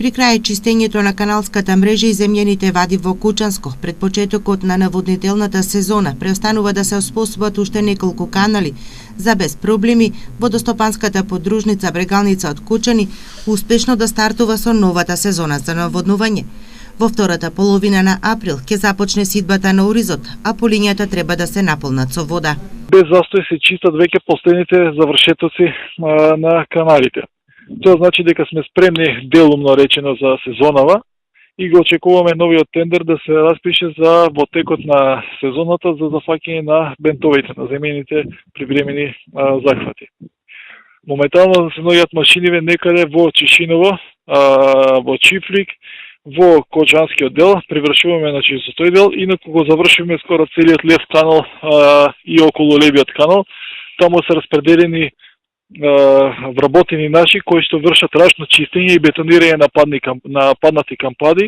При крај чистењето на каналската мрежа и земјените вади во Кучанско, пред почетокот на наводнителната сезона, преостанува да се оспособат уште неколку канали. За без проблеми, водостопанската подружница Брегалница од Кучани успешно да стартува со новата сезона за наводнување. Во втората половина на април ќе започне сидбата на оризот, а полињата треба да се наполнат со вода. Без застој се чистат веќе последните завршетоци на каналите. Тоа значи дека сме спремни делумно речено за сезонава и го очекуваме новиот тендер да се распише за во текот на сезоната за зафаќање на бентовите, на земјените привремени захвати. Моментално се наоѓаат машиниве некаде во Чишиново, во Чифлик, во Кочанскиот дел, привршуваме на тој дел, инаку го завршуваме скоро целиот Лев канал и околу Левиот канал. Таму се распределени вработени наши кои што вршат рачно чистење и бетонирање на паднати кампади,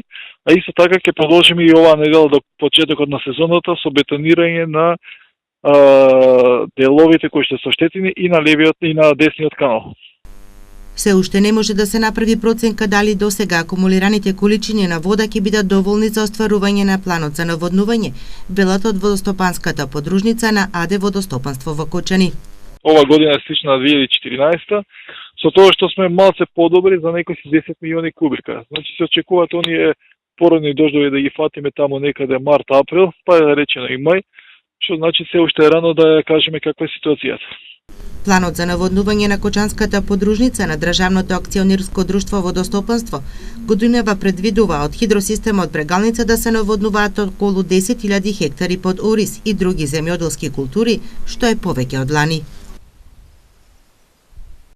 а исто така ќе продолжиме и оваа недела до почетокот на сезоната со бетонирање на деловите кои што се оштетени и на левиот и на десниот канал. Се уште не може да се направи проценка дали досега акумулираните количини на вода ќе бидат доволни за остварување на планот за наводнување, велат од водостопанската подружница на АД Водостопанство во Кочани. Ова година е слична на 2014, со тоа што сме малце подобри за некои 10 милиони кубика. Значи се очекуваат оние породни дождови да ги фатиме таму некаде март-април, па е речено и мај, што значи се уште е рано да ја кажеме каква е ситуацијата. Планот за наводнување на Кочанската подружница на Државното акционерско друштво Водостопанство годинава предвидува од хидросистемот Брегалница да се наводнуваат околу 10.000 хектари под ориз и други земјоделски култури, што е повеќе од лани.